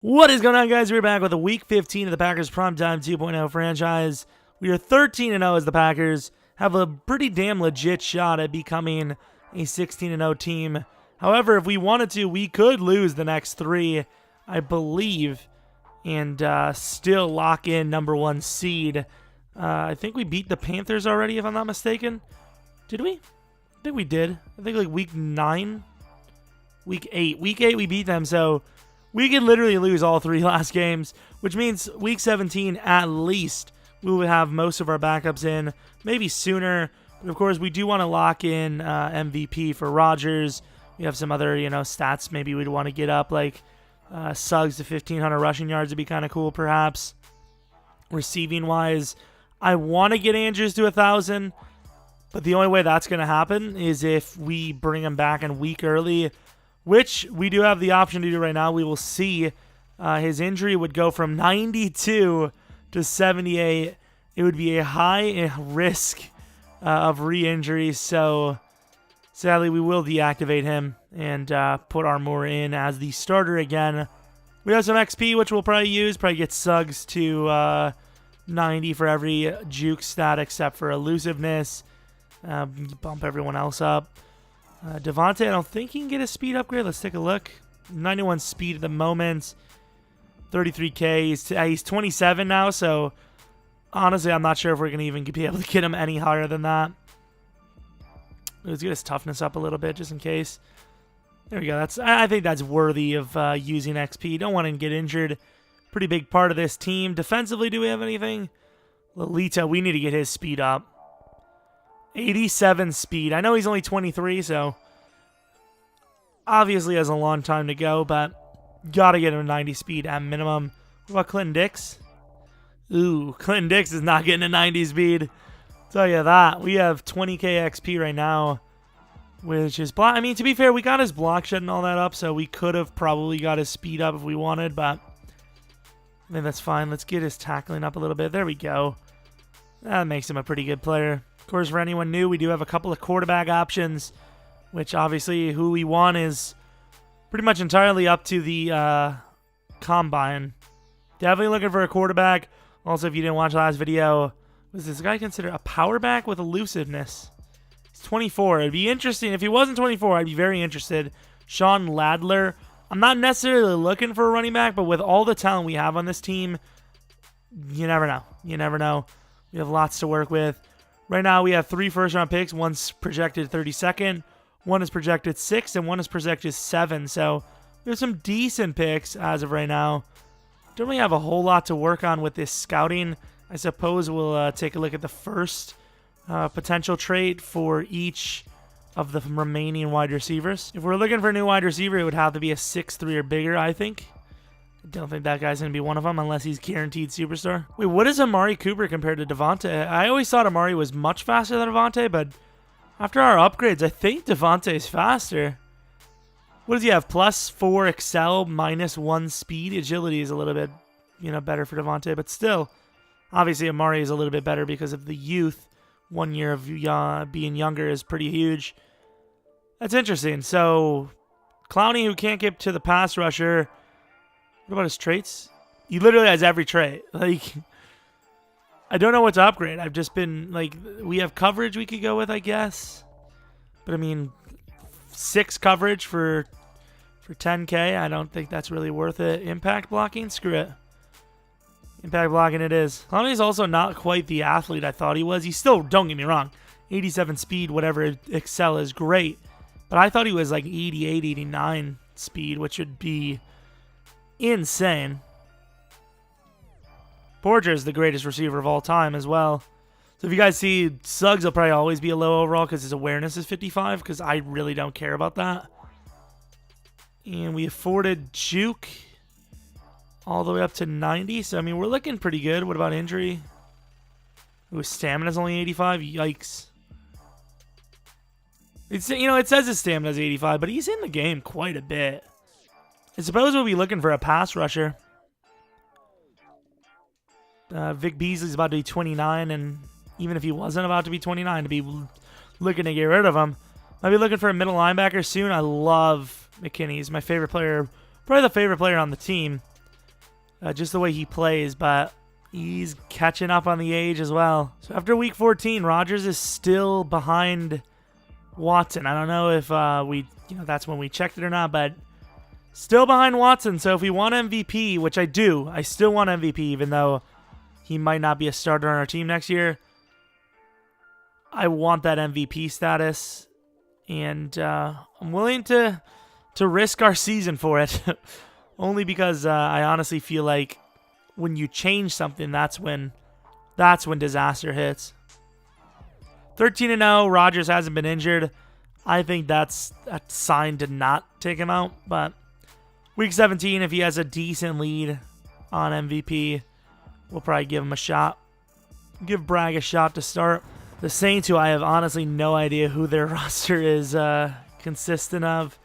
What is going on, guys? We're back with a Week 15 of the Packers Primetime 2.0 franchise. We are 13-0 as the Packers have a pretty damn legit shot at becoming a 16-0 team. However, if we wanted to, we could lose the next three, I believe, and still lock in number one seed. I think we beat the Panthers already, if I'm not mistaken. Did we? I think we did. I think like week 9, week 8. Week 8 we beat them, so we could literally lose all three last games, which means week 17 at least we will have most of our backups in, maybe sooner. But of course, we do want to lock in MVP for Rodgers. We have some other, stats maybe we'd want to get up, like Suggs to 1,500 rushing yards would be kind of cool, perhaps. Receiving wise, I want to get Andrews to 1,000, but the only way that's going to happen is if we bring him back in week early, which we do have the option to do right now. We will see. His injury would go from 92 to 78. It would be a high risk of re-injury, so sadly we will deactivate him and put Armour in as the starter again. We have some XP, which we'll probably use. Probably get Suggs to 90 for every juke stat except for elusiveness. Bump everyone else up. Devontae, I don't think he can get a speed upgrade. Let's take a look. 91 speed at the moment. 33K. He's 27 now, so honestly, I'm not sure if we're going to even be able to get him any higher than that. Let's get his toughness up a little bit just in case. There we go. I think that's worthy of using XP. Don't want him to get injured. Pretty big part of this team. Defensively, do we have anything? Lolita, we need to get his speed up. 87 speed. I know he's only 23, so obviously has a long time to go, but gotta get him 90 speed at minimum. What about Clinton Dix? Ooh, Clinton Dix is not getting a 90 speed. Tell you that. We have 20k XP right now, which is block. I mean, to be fair, we got his block shed and all that up, so we could have probably got his speed up if we wanted, but I think that's fine. Let's get his tackling up a little bit. There we go. That makes him a pretty good player. Of course, for anyone new, we do have a couple of quarterback options, which obviously who we want is pretty much entirely up to the combine. Definitely looking for a quarterback. Also, if you didn't watch the last video, was this guy considered a power back with elusiveness? He's 24. It'd be interesting. If he wasn't 24, I'd be very interested. Sean Ladler. I'm not necessarily looking for a running back, but with all the talent we have on this team, you never know. You never know. We have lots to work with. Right now, we have 3 first-round picks. One's projected 32nd, one is projected 6th, and one is projected 7. So there's some decent picks as of right now. Don't really have a whole lot to work on with this scouting. I suppose we'll take a look at the first potential trait for each of the remaining wide receivers. If we're looking for a new wide receiver, it would have to be a 6'3" or bigger, I think. I don't think that guy's going to be one of them unless he's guaranteed superstar. Wait, what is Amari Cooper compared to Devontae? I always thought Amari was much faster than Devontae, but after our upgrades, I think Devontae's faster. What does he have? +4 excel, -1 speed. Agility is a little bit, better for Devontae, but still, obviously Amari is a little bit better because of the youth. 1 year of being younger is pretty huge. That's interesting. So, Clowney, who can't get to the pass rusher. What about his traits? He literally has every trait. Like, I don't know what to upgrade. I've just been, we have coverage we could go with, I guess. But, I mean, 6 coverage for 10k, I don't think that's really worth it. Impact blocking? Screw it. Impact blocking it is. Clowney's also not quite the athlete I thought he was. He's still, don't get me wrong, 87 speed, whatever excel is great. But I thought he was like 88, 89 speed, which would be insane. Borger is the greatest receiver of all time as well. So if you guys see, Suggs will probably always be a low overall because his awareness is 55, because I really don't care about that. And we afforded Juke all the way up to 90. So, I mean, we're looking pretty good. What about injury? Ooh, stamina's only 85. Yikes. It says his stamina's 85, but he's in the game quite a bit. I suppose we'll be looking for a pass rusher. Vic Beasley's about to be 29, and even if he wasn't about to be 29, to be looking to get rid of him. I'll be looking for a middle linebacker soon. I love McKinney. He's my favorite player, probably the favorite player on the team. just the way he plays, but he's catching up on the age as well. So after week 14, Rodgers is still behind Watson. I don't know if that's when we checked it or not, but still behind Watson. So if we want MVP, which I do, I still want MVP, even though he might not be a starter on our team next year. I want that MVP status, and I'm willing to risk our season for it. Only because I honestly feel like when you change something, that's when disaster hits. 13-0, Rodgers hasn't been injured. I think that's a sign to not take him out. But week 17, if he has a decent lead on MVP, we'll probably give him a shot. Give Bragg a shot to start. The Saints, who I have honestly no idea who their roster is consisting of.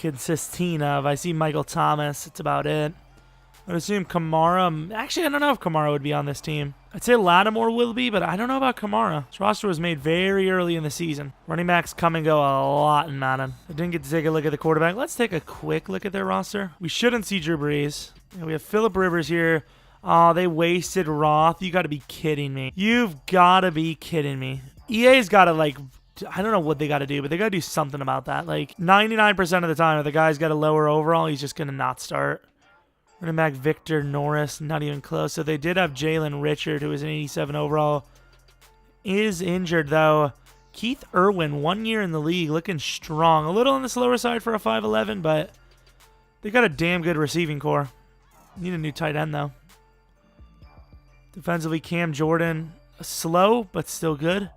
I see Michael Thomas. It's about it. I would assume Kamara. Actually, I don't know if Kamara would be on this team. I'd say Lattimore will be, but I don't know about Kamara. This roster was made very early in the season. Running backs come and go a lot in Madden. I didn't get to take a look at the quarterback. Let's take a quick look at their roster. We shouldn't see Drew Brees. We have Phillip Rivers here. Oh, they wasted Roth. You got to be kidding me. You've got to be kidding me. EA's got to, I don't know what they got to do, but they got to do something about that. 99% of the time, if the guy's got a lower overall, he's just going to not start. Running back Victor Norris, not even close. So they did have Jalen Richard, who was an 87 overall. Is injured, though. Keith Irwin, 1 year in the league, looking strong. A little on the slower side for a 5'11", but they got a damn good receiving core. Need a new tight end, though. Defensively, Cam Jordan, slow, but still good.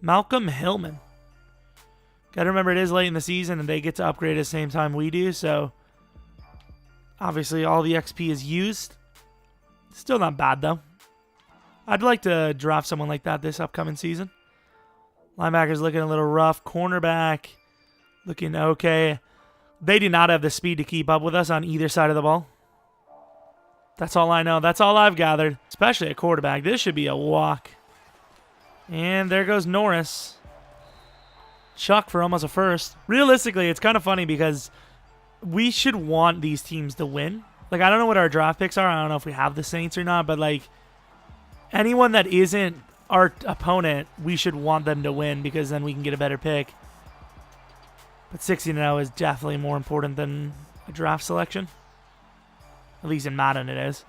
Malcolm Hillman. Got to remember it is late in the season, and they get to upgrade at the same time we do, so obviously all the XP is used. Still not bad, though. I'd like to draft someone like that this upcoming season. Linebacker's looking a little rough. Cornerback looking okay. They do not have the speed to keep up with us on either side of the ball. That's all I know. That's all I've gathered, especially at quarterback. This should be a walk. And there goes Norris. Chuck for almost a first. Realistically, it's kind of funny because we should want these teams to win. I don't know what our draft picks are. I don't know if we have the Saints or not, but anyone that isn't our opponent, we should want them to win because then we can get a better pick. But 16-0 is definitely more important than a draft selection. At least in Madden it is.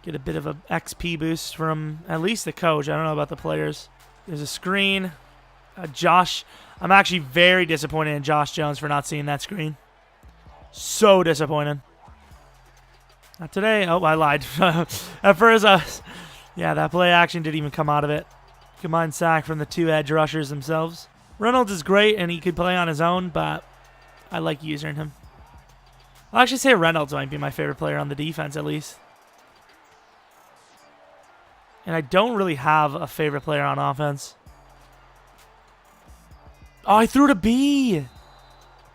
Get a bit of an XP boost from at least the coach. I don't know about the players. There's a screen. Josh. I'm actually very disappointed in Josh Jones for not seeing that screen. So disappointed. Not today. Oh, I lied. At first, yeah, that play action didn't even come out of it. Combined sack from the two edge rushers themselves. Reynolds is great, and he could play on his own, but I like using him. I'll actually say Reynolds might be my favorite player on the defense, at least. And I don't really have a favorite player on offense. Oh, I threw to B.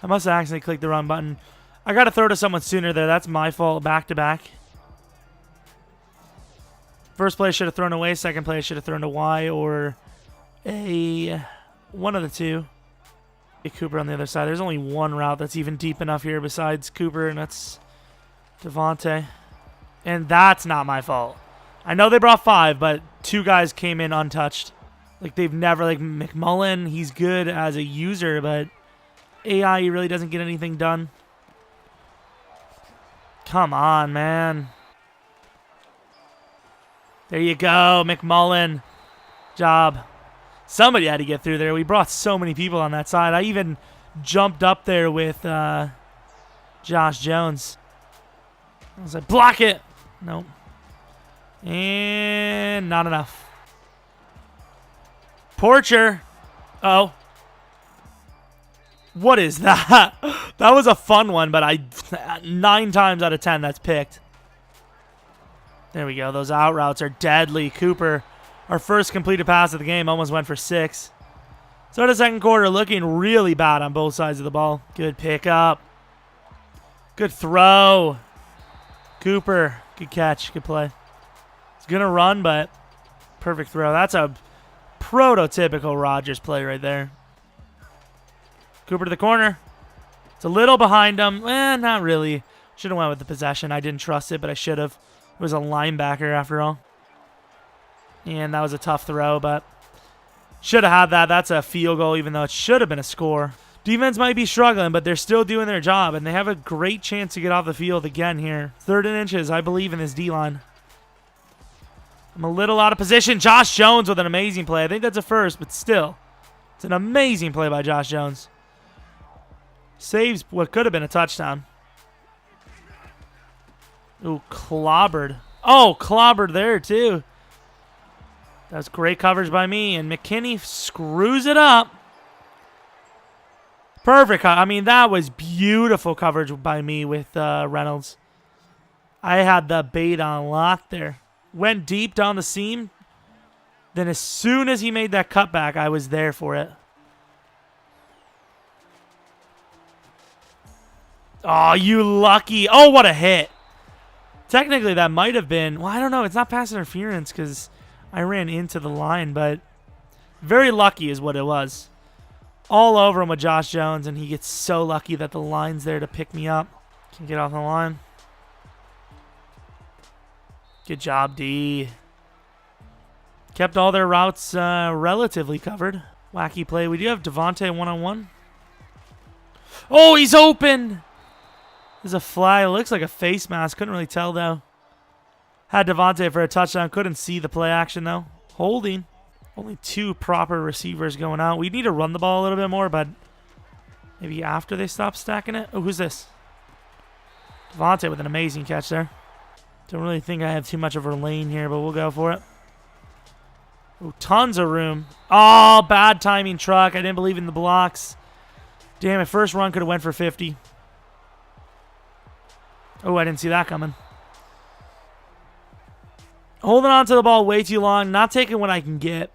I must have accidentally clicked the wrong button. I got to throw to someone sooner there. That's my fault. Back-to-back. First play I should have thrown away. Second play I should have thrown to Y or a... one of the two. Cooper on the other side. There's only one route that's even deep enough here besides Cooper, and that's Devontae. And that's not my fault. I know they brought 5, but 2 guys came in untouched. They've never, McMullen, he's good as a user, but AI, he really doesn't get anything done. Come on, man. There you go, McMullen. Job. Somebody had to get through there. We brought so many people on that side. I even jumped up there with Josh Jones. I was like, block it. Nope. And not enough. Porcher. Oh. What is that? That was a fun one, but 9 times out of 10 that's picked. There we go. Those out routes are deadly. Cooper, our first completed pass of the game, almost went for 6. Start of the second quarter looking really bad on both sides of the ball. Good pickup. Good throw. Cooper, good catch, good play. It's going to run, but perfect throw. That's a prototypical Rodgers play right there. Cooper to the corner. It's a little behind him. Not really. Should have went with the possession. I didn't trust it, but I should have. It was a linebacker after all. And that was a tough throw, but should have had that. That's a field goal, even though it should have been a score. Defense might be struggling, but they're still doing their job, and they have a great chance to get off the field again here. 3rd and inches. I believe in this D-line. I'm a little out of position. Josh Jones with an amazing play. I think that's a first, but still. It's an amazing play by Josh Jones. Saves what could have been a touchdown. Ooh, clobbered. Oh, clobbered there, too. That's great coverage by me, and McKinney screws it up. Perfect. I mean, that was beautiful coverage by me with Reynolds. I had the bait on lock there. Went deep down the seam. Then as soon as he made that cutback, I was there for it. Oh, you lucky. Oh, what a hit. Technically, that might have been... Well, I don't know. It's not pass interference because I ran into the line, but very lucky is what it was. All over him with Josh Jones, and he gets so lucky that the line's there to pick me up. Can get off the line. Good job, D. Kept all their routes relatively covered. Wacky play. We do have Devontae one-on-one. Oh, he's open! There's a fly. It looks like a face mask. Couldn't really tell, though. Had Devontae for a touchdown. Couldn't see the play action, though. Holding. Only 2 proper receivers going out. We need to run the ball a little bit more, but maybe after they stop stacking it. Oh, who's this? Devontae with an amazing catch there. Don't really think I have too much of a lane here, but we'll go for it. Oh, tons of room. Oh, bad timing truck. I didn't believe in the blocks. Damn it, first run could have went for 50. Oh, I didn't see that coming. Holding on to the ball way too long. Not taking what I can get.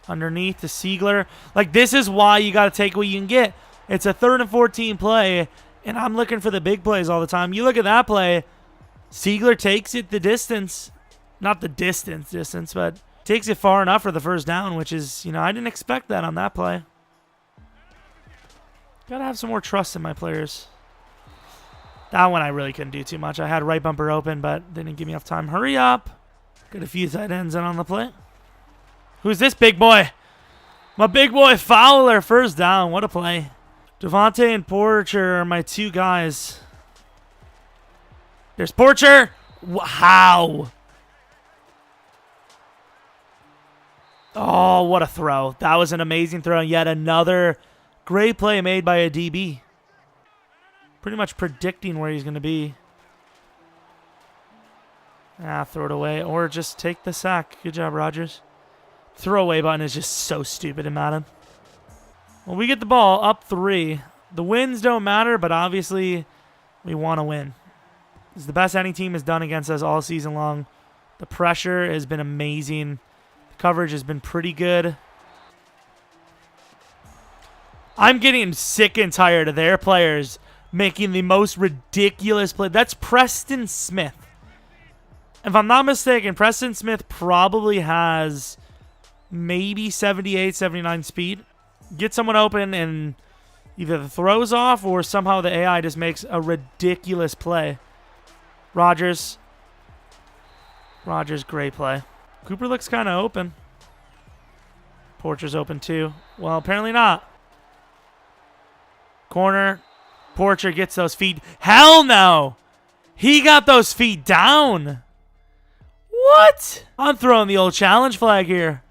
Underneath to Siegler. Like, this is why you got to take what you can get. It's a 3rd and 14 play, and I'm looking for the big plays all the time. You look at that play. Siegler takes it the distance. Not the distance, but takes it far enough for the first down, which is, you know, I didn't expect that on that play. Got to have some more trust in my players. That one I really couldn't do too much. I had right bumper open, but they didn't give me enough time. Hurry up. Got a few tight ends in on the play. Who's this big boy? My big boy Fowler, first down. What a play. Devontae and Porcher are my 2 guys. There's Porcher. Wow. Oh, what a throw. That was an amazing throw. Yet another great play made by a DB. Pretty much predicting where he's going to be. Throw it away. Or just take the sack. Good job, Rodgers. Throwaway button is just so stupid in Madden. Well, we get the ball up 3. The wins don't matter, but obviously we want to win. It's the best any team has done against us all season long. The pressure has been amazing. The coverage has been pretty good. I'm getting sick and tired of their players making the most ridiculous play. That's Preston Smith. If I'm not mistaken, Preston Smith probably has maybe 78, 79 speed. Get someone open and either the throws off or somehow the AI just makes a ridiculous play. Rodgers, great play. Cooper looks kind of open. Porcher's open too. Well, apparently not. Corner. Porcher gets those feet. Hell no! He got those feet down. What? I'm throwing the old challenge flag here.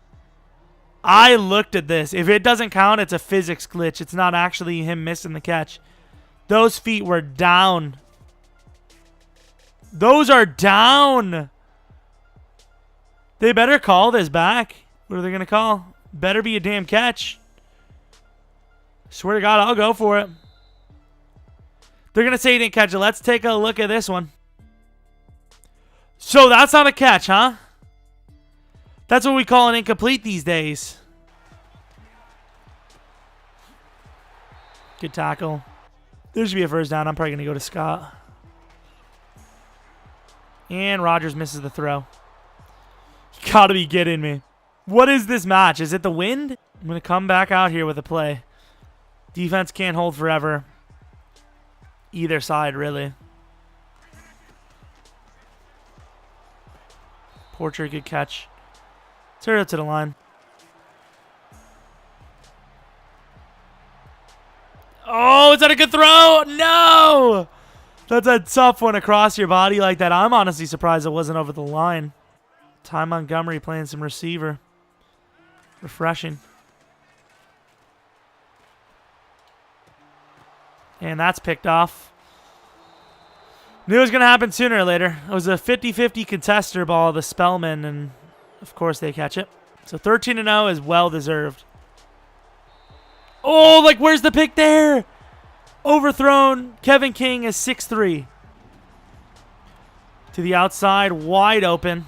I looked at this. If it doesn't count, it's a physics glitch. It's not actually him missing the catch. Those feet were down. Those are down. They better call this back. What are they going to call? Better be a damn catch. Swear to God, I'll go for it. They're going to say he didn't catch it. Let's take a look at this one. So that's not a catch, huh? That's what we call an incomplete these days. Good tackle. There should be a first down. I'm probably going to go to Scott. And Rodgers misses the throw. You got to be kidding me. What is this match? Is it the wind? I'm going to come back out here with a play. Defense can't hold forever. either side, really. Porcher, good catch. Zero to the line. Oh, is that a good throw? No! That's a tough one across your body like that. I'm honestly surprised it wasn't over the line. Ty Montgomery playing some receiver. Refreshing. And that's picked off. Knew it was going to happen sooner or later. It was a 50-50 contester ball, the Spellman, and of course they catch it. So 13-0 is well-deserved. Oh, like where's the pick there? Overthrown. Kevin King is 6'3". To the outside, wide open,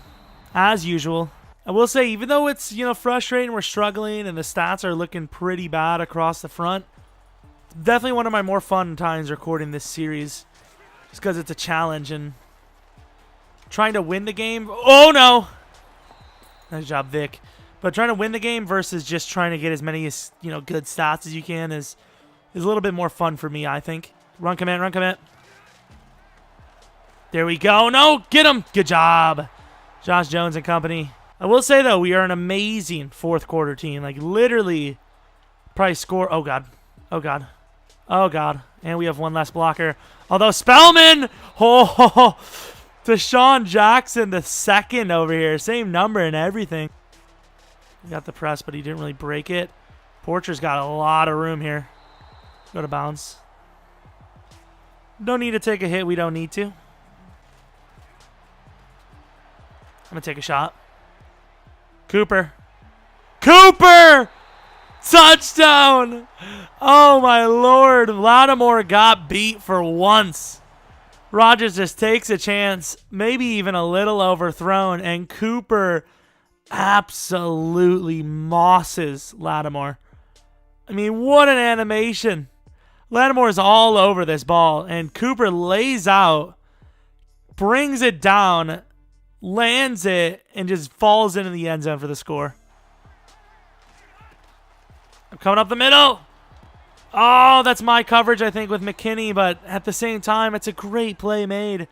as usual. I will say, even though it's, frustrating, we're struggling, and the stats are looking pretty bad across the front, definitely one of my more fun times recording this series. Just because it's a challenge and trying to win the game. Oh, no. Nice job, Vic. But trying to win the game versus just trying to get as many, good stats as you can is a little bit more fun for me, I think. Run commit, run commit. There we go. No, get him. Good job. Josh Jones and company. I will say, though, we are an amazing fourth quarter team. Like, literally, probably score. Oh, God. Oh, God. Oh, God. And we have one less blocker. Although, Spellman. Oh, Deshaun Jackson, the second over here. Same number and everything. He got the press, but he didn't really break it. Porcher's got a lot of room here. Go to bounds. Don't need to take a hit. We don't need to. I'm going to take a shot. Cooper. Cooper! Touchdown! Oh, my Lord. Lattimore got beat for once. Rodgers just takes a chance, maybe even a little overthrown, and Cooper absolutely mosses Lattimore. I mean, what an animation. Lattimore is all over this ball, and Cooper lays out, brings it down, lands it, and just falls into the end zone for the score. I'm coming up the middle. Oh, that's my coverage, I think, with McKinney, but at the same time, it's a great play made.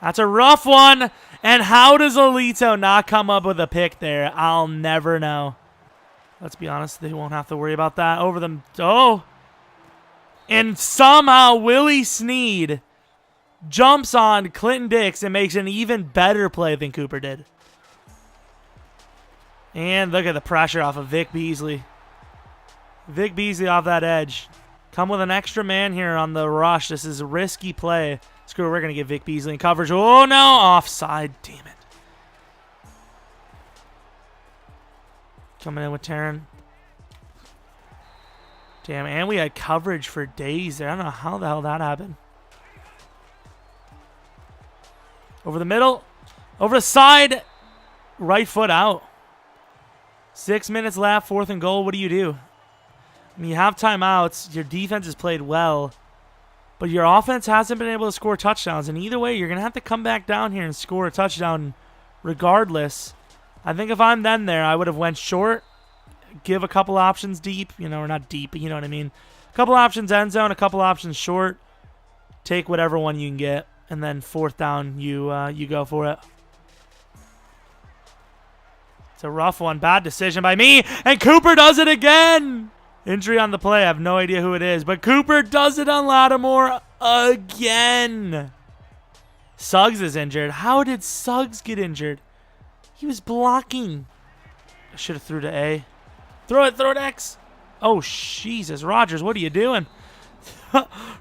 That's a rough one. And how does Alito not come up with a pick there? I'll never know. Let's be honest, they won't have to worry about that over them. Oh. And somehow Willie Snead jumps on Clinton Dix and makes an even better play than Cooper did. And look at the pressure off of Vic Beasley. Vic Beasley off that edge. Come with an extra man here on the rush. This is a risky play. Screw it, we're going to get Vic Beasley in coverage. Oh, no. Offside. Damn it. Coming in with Taryn. Damn, and we had coverage for days there. I don't know how the hell that happened. Over the middle. Over the side. Right foot out. 6 minutes left. 4th and goal. What do you do? I mean, you have timeouts. Your defense has played well. But your offense hasn't been able to score touchdowns. And either way, you're going to have to come back down here and score a touchdown regardless. I think if I'm then there, I would have went short. Give a couple options deep. Or not deep, but you know what I mean. A couple options end zone, a couple options short. Take whatever one you can get. And then 4th down, you go for it. It's a rough one. Bad decision by me. And Cooper does it again. Injury on the play. I have no idea who it is. But Cooper does it on Lattimore again. Suggs is injured. How did Suggs get injured? He was blocking. I should have threw to A. Throw it X. Oh, Jesus. Rodgers, what are you doing?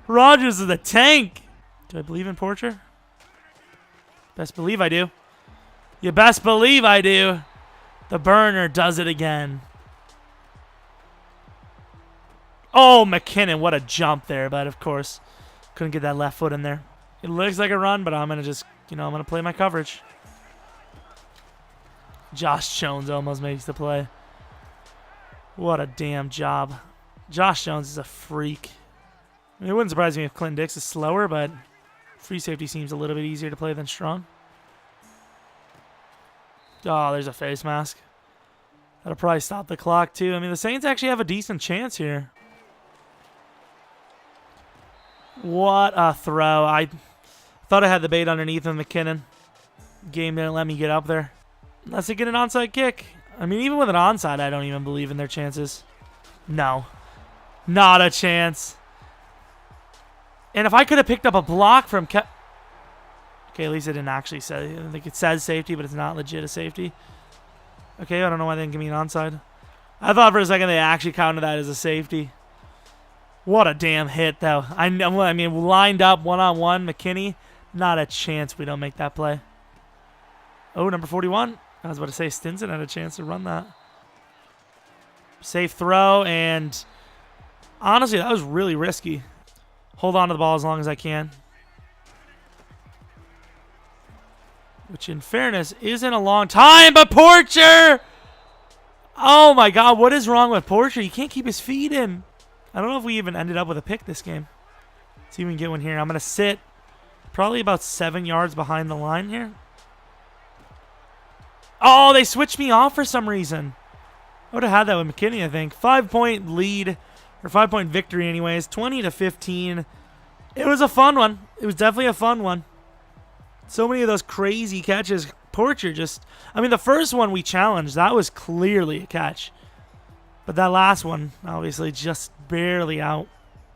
Rodgers is a tank. Do I believe in Porcher? Best believe I do. You best believe I do. The burner does it again. Oh, McKinnon, what a jump there. But, of course, couldn't get that left foot in there. It looks like a run, but I'm going to just, I'm going to play my coverage. Josh Jones almost makes the play. What a damn job. Josh Jones is a freak. I mean, it wouldn't surprise me if Clinton Dix is slower, but free safety seems a little bit easier to play than strong. Oh, there's a face mask. That'll probably stop the clock, too. I mean, the Saints actually have a decent chance here. What a throw. I thought I had the bait underneath of McKinnon. Game didn't let me get up there. Unless they get an onside kick. I mean, even with an onside, I don't even believe in their chances. No. Not a chance. And if I could have picked up a block from okay, at least it didn't actually say. I think it says safety, but it's not legit a safety. Okay, I don't know why they didn't give me an onside. I thought for a second they actually counted that as a safety. What a damn hit, though. I mean, lined up one-on-one, McKinney. Not a chance we don't make that play. Oh, number 41. I was about to say Stinson had a chance to run that. Safe throw, and honestly, that was really risky. Hold on to the ball as long as I can. Which, in fairness, isn't a long time, but Porcher! Oh, my God, what is wrong with Porcher? He can't keep his feet in. I don't know if we even ended up with a pick this game. Let's see if we can get one here. I'm going to sit probably about 7 yards behind the line here. Oh, they switched me off for some reason. I would have had that with McKinney, I think. 5-point lead, or 5-point victory anyways, 20-15. It was a fun one. It was definitely a fun one. So many of those crazy catches. Porcher just, I mean, the first one we challenged, that was clearly a catch. But that last one, obviously, just barely out.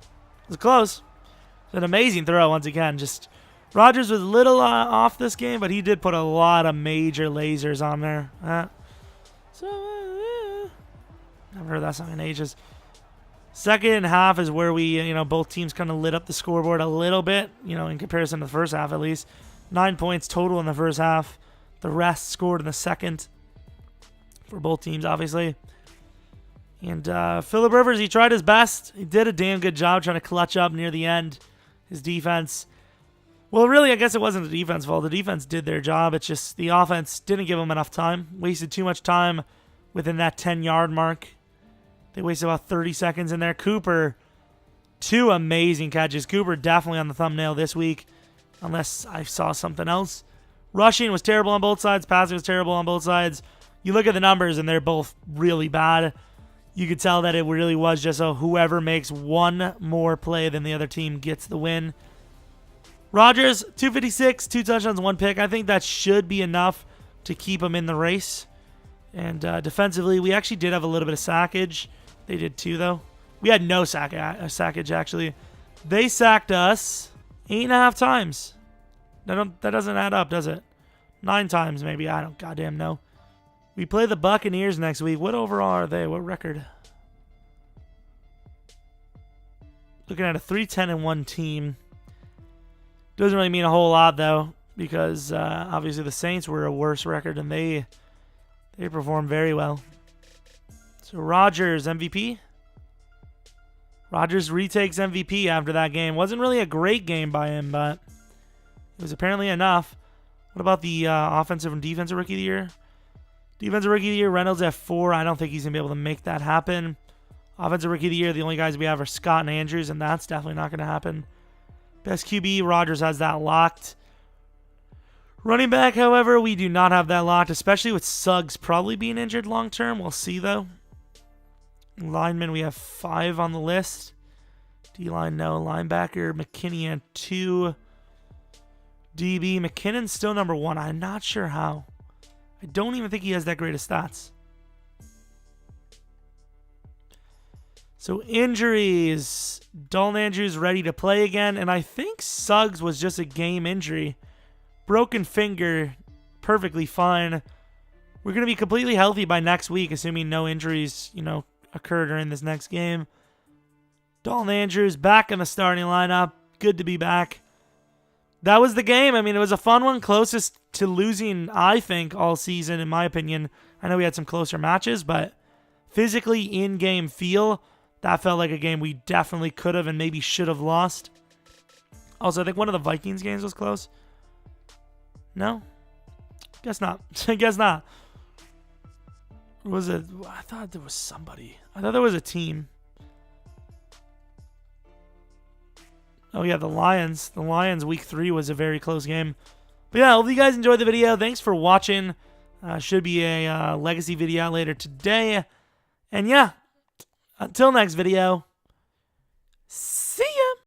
It was close. It's an amazing throw once again. Just Rodgers was a little off this game, but he did put a lot of major lasers on there. Never heard that song in ages. Second half is where we, both teams kind of lit up the scoreboard a little bit, in comparison to the first half at least. 9 points total in the first half. The rest scored in the second for both teams, obviously. And Phillip Rivers, he tried his best. He did a damn good job trying to clutch up near the end. His defense. Well, really, I guess it wasn't the defense's fault. The defense did their job. It's just the offense didn't give them enough time. Wasted too much time within that 10-yard mark. They wasted about 30 seconds in there. Cooper, 2 amazing catches. Cooper definitely on the thumbnail this week, unless I saw something else. Rushing was terrible on both sides. Passing was terrible on both sides. You look at the numbers, and they're both really bad. You could tell that it really was just whoever makes one more play than the other team gets the win. Rodgers, 256, 2 touchdowns, 1 pick. I think that should be enough to keep him in the race. And defensively, we actually did have a little bit of sackage. They did too, though. We had no sackage, actually. They sacked us 8.5 times. That doesn't add up, does it? 9 times, maybe. I don't goddamn know. We play the Buccaneers next week. What overall are they? What record? Looking at a 3-10-1 team. Doesn't really mean a whole lot, though, because obviously the Saints were a worse record, and they performed very well. So Rodgers, MVP. Rodgers retakes MVP after that game. Wasn't really a great game by him, but it was apparently enough. What about the offensive and defensive rookie of the year? Defensive rookie of the year, Reynolds at 4. I don't think he's going to be able to make that happen. Offensive rookie of the year, the only guys we have are Scott and Andrews, and that's definitely not going to happen. Best QB, Rodgers has that locked. Running back, however, we do not have that locked, especially with Suggs probably being injured long term. We'll see, though. Lineman, we have 5 on the list. D-line, no. Linebacker, McKinney at 2. DB, McKinnon's still number 1. I'm not sure how. I don't even think he has that great of stats. So injuries. Dalton Andrews ready to play again. And I think Suggs was just a game injury. Broken finger. Perfectly fine. We're going to be completely healthy by next week, assuming no injuries, occur during this next game. Dalton Andrews back in the starting lineup. Good to be back. That was the game. I mean, it was a fun one. Closest to losing, I think, all season, in my opinion. I know we had some closer matches, but physically in-game feel, that felt like a game we definitely could have and maybe should have lost. Also, I think one of the Vikings games was close. No? Guess not. I guess not. Was it? I thought there was somebody. I thought there was a team. Oh, yeah, the Lions. The Lions week 3 was a very close game. But yeah, I hope you guys enjoyed the video. Thanks for watching. Should be a legacy video out later today. And yeah, until next video, see